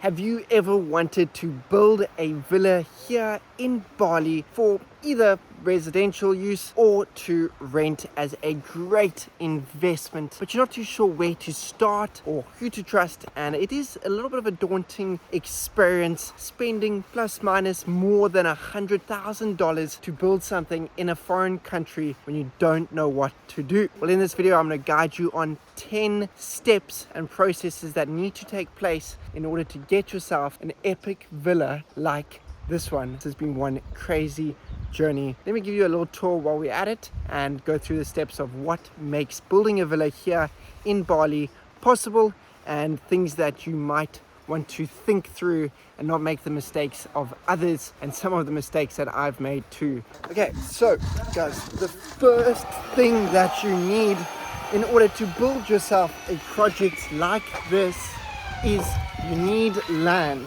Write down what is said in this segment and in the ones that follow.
Have you ever wanted to build a villa here in Bali for either residential use or to rent as a great investment, but you're not too sure where to start or who to trust, and it is a little bit of a daunting experience spending plus minus more than $100,000 to build something in a foreign country when you don't know what to do? Well, in this video I'm going to guide you on 10 steps and processes that need to take place in order to get yourself an epic villa like this one. This has been one crazy journey. Let me give you a little tour while we're at it and go through the steps of what makes building a villa here in Bali possible and things that you might want to think through and not make the mistakes of others and some of the mistakes that I've made too. Okay, so guys, the first thing that you need in order to build yourself a project like this is you need land.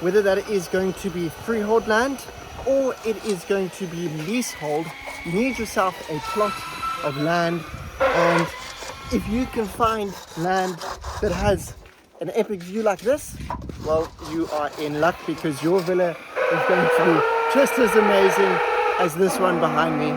Whether that is going to be freehold land or it is going to be leasehold, you need yourself a plot of land. And if you can find land that has an epic view like this, well, you are in luck, because your villa is going to be just as amazing as this one behind me.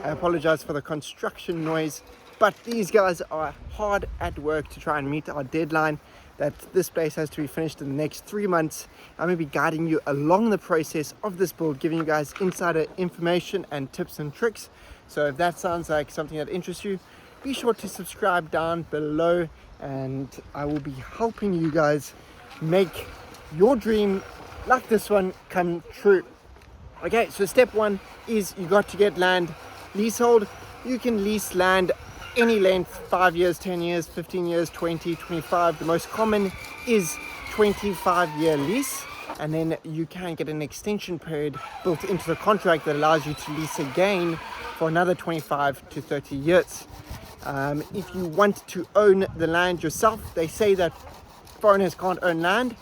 I apologize for the construction noise, but these guys are hard at work to try and meet our deadline that this place has to be finished in the next 3 months. I'm going to be guiding you along the process of this build, giving you guys insider information and tips and tricks. So if that sounds like something that interests you, be sure to subscribe down below, and I will be helping you guys make your dream like this one come true. Okay, so step one is you got to get land. Leasehold, you can lease land any length, 5 years, 10 years, 15 years, 20, 25. The most common is 25-year lease, and then you can get an extension period built into the contract that allows you to lease again for another 25 to 30 years. If you want to own the land yourself, they say that foreigners can't own land,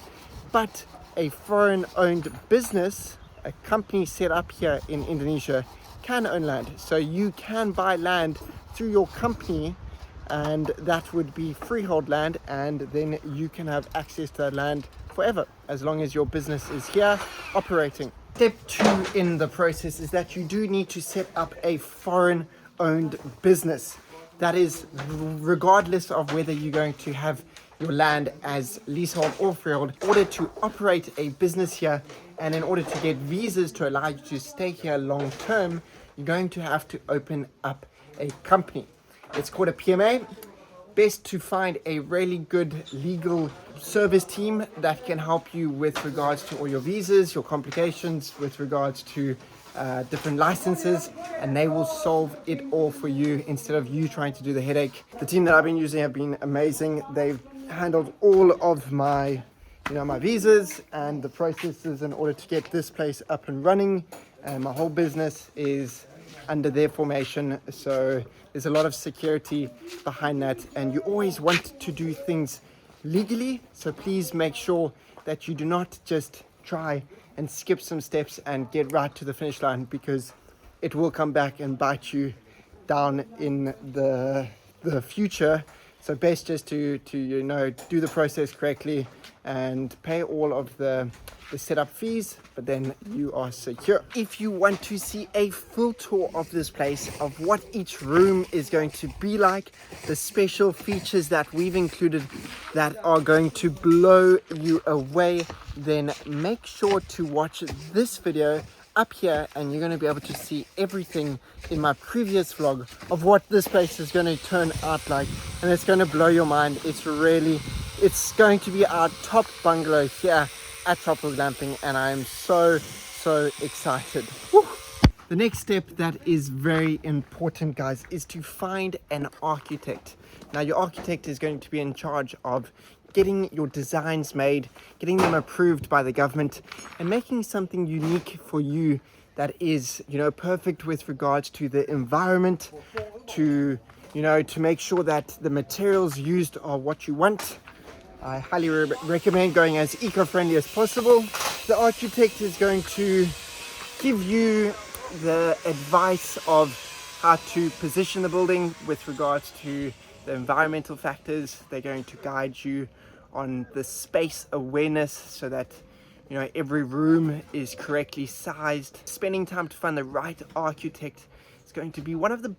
but a foreign-owned business, a company set up here in Indonesia, can own land. So you can buy land through your company, and that would be freehold land, and then you can have access to that land forever as long as your business is here operating. Step two in the process is that you do need to set up a foreign owned business. That is regardless of whether you're going to have your land as leasehold or freehold. In order to operate a business here and in order to get visas to allow you to stay here long term, you're going to have to open up a company. It's called a PMA. Best to find a really good legal service team that can help you with regards to all your visas, your complications, with regards to different licenses, and they will solve it all for you instead of you trying to do the headache. The team that I've been using have been amazing. They've handled all of my my visas and the processes in order to get this place up and running, and my whole business is under their formation, so there's a lot of security behind that, and you always want to do things legally, so please make sure that you do not just try and skip some steps and get right to the finish line, because it will come back and bite you down in the future. So best just to do the process correctly and pay all of the setup fees, but then you are secure. If you want to see a full tour of this place, of what each room is going to be like, the special features that we've included that are going to blow you away, then make sure to watch this video up here, and you're going to be able to see everything in my previous vlog of what this place is going to turn out like, and it's going to blow your mind. It's going to be our top bungalow here at Tropical Glamping, and I am so excited. Woo! The next step that is very important, guys, is to find an architect. Now, your architect is going to be in charge of getting your designs made, getting them approved by the government, and making something unique for you that is, perfect with regards to the environment, to make sure that the materials used are what you want. I highly recommend going as eco-friendly as possible. The architect is going to give you the advice of how to position the building with regards to the environmental factors. They're going to guide you on the space awareness so that every room is correctly sized. Spending time to find the right architect is going to be one of the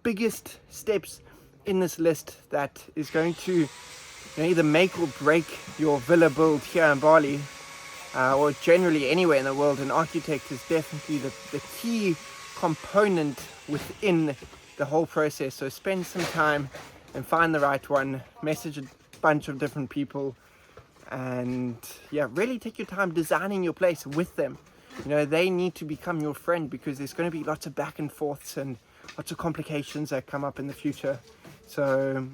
biggest steps in this list that is going to either make or break your villa build here in Bali, or generally anywhere in the world. An architect is definitely the key component within the whole process. So spend some time and find the right one, message a bunch of different people, and really take your time designing your place with them. They need to become your friend, because there's going to be lots of back and forths and lots of complications that come up in the future. So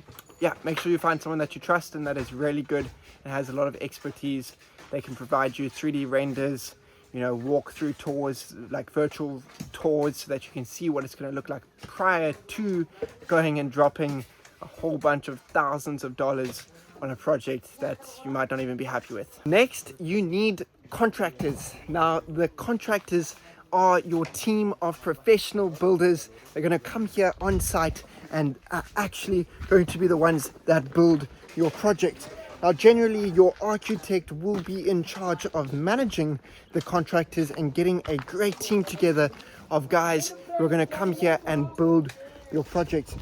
make sure you find someone that you trust and that is really good and has a lot of expertise. They can provide you 3D renders, walk-through tours, like virtual tours, so that you can see what it's going to look like prior to going and dropping a whole bunch of thousands of dollars on a project that you might not even be happy with. Next, you need contractors. Now, the contractors are your team of professional builders. They're going to come here on site and are actually going to be the ones that build your project. Now, generally, your architect will be in charge of managing the contractors and getting a great team together of guys who are going to come here and build your project.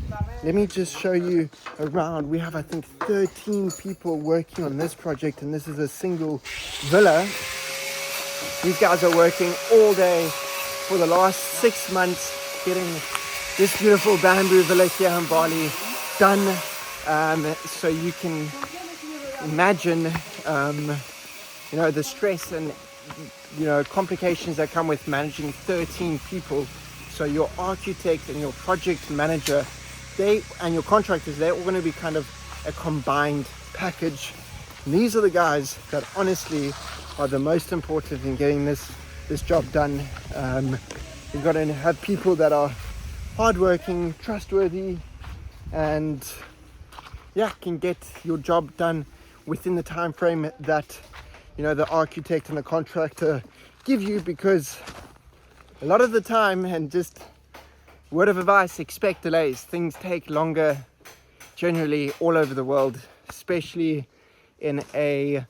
Let me just show you around. We have, I think, 13 people working on this project, and this is a single villa. These guys are working all day for the last 6 months getting this beautiful bamboo villa here in Bali done. So you can imagine the stress and complications that come with managing 13 people. So your architect and your project manager, and your contractors, they're all going to be kind of a combined package. And these are the guys that honestly are the most important in getting this job done. You've got to have people that are hardworking, trustworthy, and can get your job done within the time frame that the architect and the contractor give you, because a lot of the time, and just word of advice, expect delays. Things take longer generally all over the world, especially in a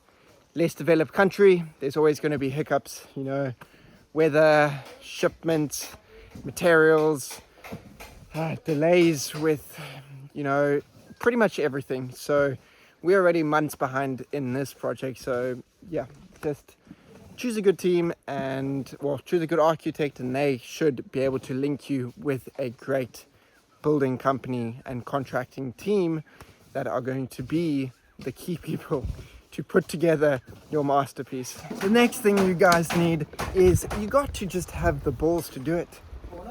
less developed country. There's always going to be hiccups, weather, shipments, materials, delays with pretty much everything. So we're already months behind in this project. So just choose a good team choose a good architect, and they should be able to link you with a great building company and contracting team that are going to be the key people to put together your masterpiece. The next thing you guys need is you got to just have the balls to do it.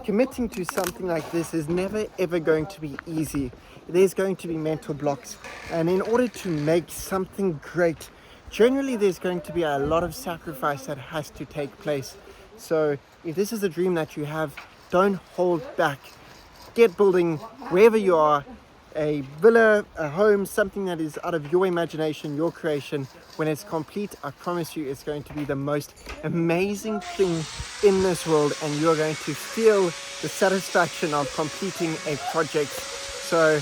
Committing to something like this is never ever going to be easy. There's going to be mental blocks, and in order to make something great, generally there's going to be a lot of sacrifice that has to take place. So if this is a dream that you have, don't hold back. Get building wherever you are, a villa, a home, something that is out of your imagination, your creation. When it's complete, I promise you it's going to be the most amazing thing in this world, and you're going to feel the satisfaction of completing a project. So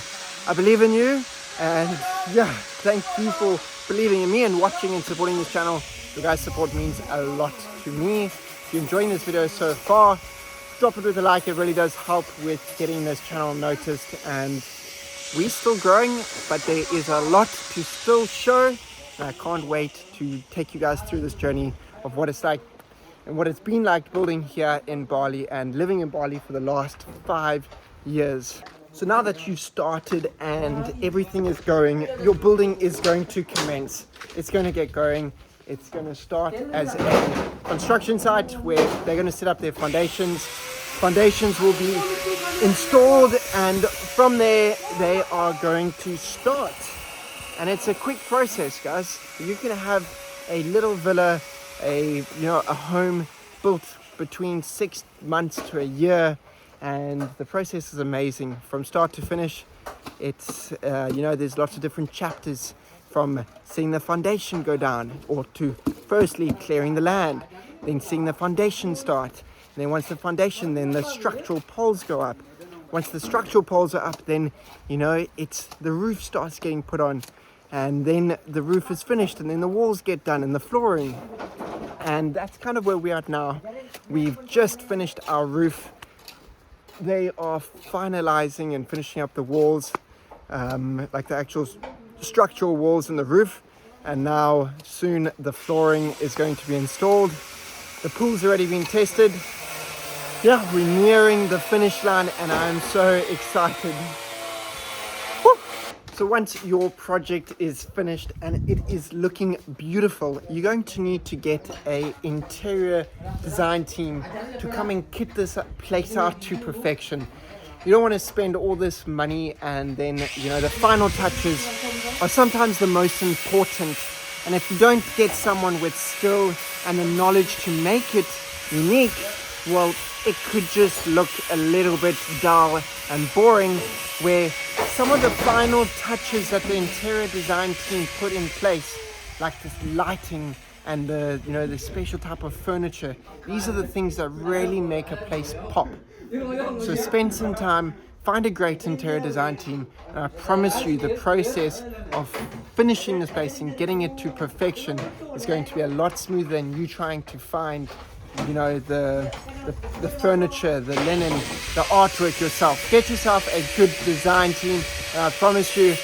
I believe in you, and thank you for believing in me and watching and supporting this channel. Your guys' support means a lot to me. If you're enjoying this video so far, drop it with a like. It really does help with getting this channel noticed, and we're still growing, but there is a lot to still show, and I can't wait to take you guys through this journey of what it's like and what it's been like building here in Bali and living in Bali for the last 5 years. So now that you've started and everything is going, your building is going to commence. It's going to get going. It's going to start as a construction site where they're going to set up their foundations. Foundations will be installed, and from there they are going to start. And it's a quick process, guys. You can have a little villa, a home built between 6 months to a year, and the process is amazing from start to finish. It's there's lots of different chapters, from seeing the foundation go down, or to firstly clearing the land, then seeing the foundation start, and then once the foundation, then the structural poles go up. Once the structural poles are up, then it's the roof starts getting put on, and then the roof is finished, and then the walls get done and the flooring. And that's kind of where we are now. We've just finished our roof. They are finalizing and finishing up the walls, like the actual structural walls in the roof. And now soon the flooring is going to be installed. The pool's already been tested. Yeah, we're nearing the finish line and I'm so excited. Woo! So once your project is finished and it is looking beautiful, you're going to need to get an interior design team to come and kit this place out to perfection. You don't want to spend all this money and then, the final touches are sometimes the most important. And if you don't get someone with skill and the knowledge to make it unique, well, it could just look a little bit dull and boring, where some of the final touches that the interior design team put in place, like this lighting and the special type of furniture, these are the things that really make a place pop. So spend some time, find a great interior design team, and I promise you the process of finishing this place and getting it to perfection is going to be a lot smoother than you trying to find the furniture, the linen, the artwork yourself. Get yourself a good design team, and I promise you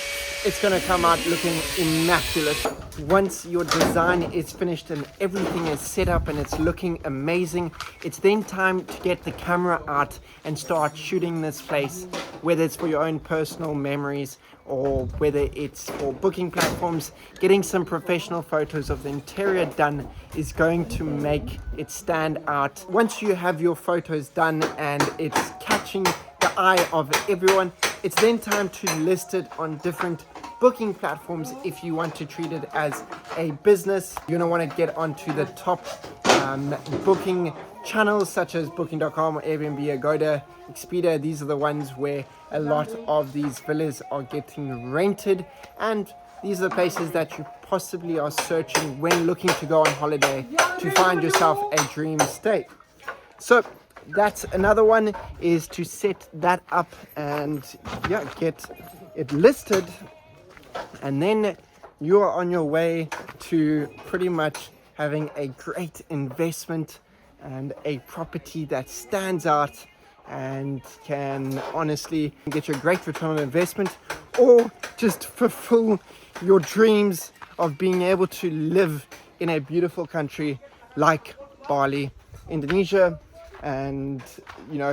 it's going to come out looking immaculate. Once your design is finished and everything is set up and it's looking amazing, it's then time to get the camera out and start shooting this place, whether it's for your own personal memories or whether it's for booking platforms. Getting some professional photos of the interior done is going to make it stand out. Once you have your photos done and it's catching the eye of everyone, it's then time to list it on different booking platforms. If you want to treat it as a business, you're going to want to get onto the top booking channels such as booking.com, Airbnb, Agoda, Expedia. These are the ones where a lot of these villas are getting rented, and these are the places that you possibly are searching when looking to go on holiday to find yourself a dream stay. So that's another one, is to set that up and get it listed, and then you are on your way to pretty much having a great investment and a property that stands out and can honestly get you a great return on investment, or just fulfill your dreams of being able to live in a beautiful country like Bali, Indonesia, and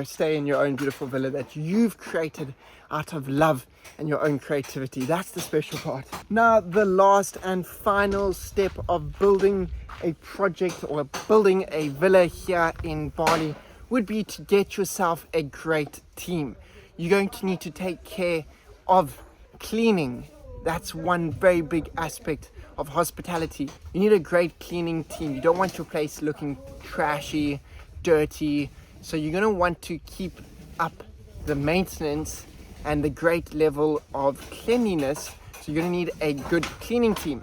stay in your own beautiful villa that you've created out of love and your own creativity. That's the special part. Now, the last and final step of building a project or building a villa here in Bali would be to get yourself a great team. You're going to need to take care of cleaning. That's one very big aspect of hospitality. You need a great cleaning team. You don't want your place looking trashy, dirty. So you're going to want to keep up the maintenance and the great level of cleanliness. So you're going to need a good cleaning team.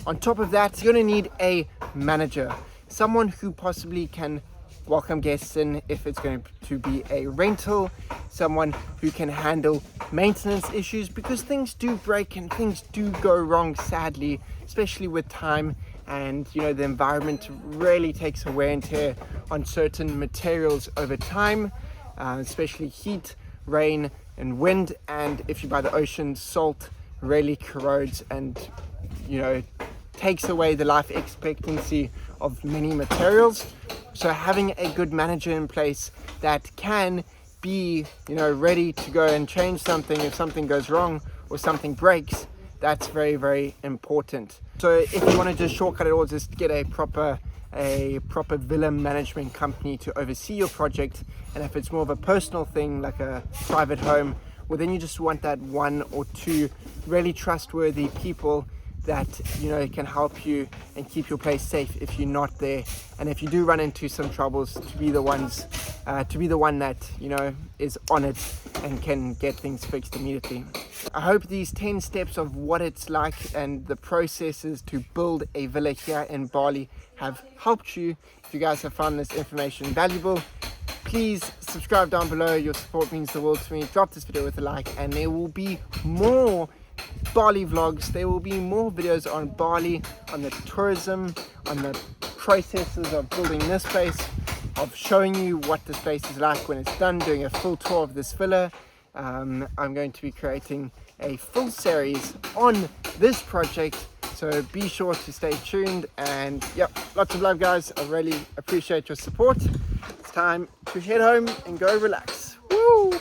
On top of that, you're going to need a manager, someone who possibly can welcome guests in if it's going to be a rental, someone who can handle maintenance issues, because things do break and things do go wrong, sadly, especially with time. And the environment really takes a wear and tear on certain materials over time, especially heat, rain and wind. And if you're by the ocean, salt really corrodes and takes away the life expectancy of many materials. So having a good manager in place that can be ready to go and change something if something goes wrong or something breaks, that's very, very important. So if you want to just shortcut it all, just get a proper villa management company to oversee your project. And if it's more of a personal thing like a private home, well, then you just want that one or two really trustworthy people that can help you and keep your place safe if you're not there. And if you do run into some troubles, to be the one that is on it and can get things fixed immediately. I hope these 10 steps of what it's like and the processes to build a villa here in Bali have helped you. If you guys have found this information valuable, please subscribe down below. Your support means the world to me. Drop this video with a like, and there will be more Bali vlogs. There will be more videos on Bali, on the tourism, on the processes of building this place, of showing you what this place is like when it's done, doing a full tour of this villa. I'm going to be creating a full series on this project, so be sure to stay tuned. And yep, lots of love guys, I really appreciate your support. It's time to head home and go relax. Woo!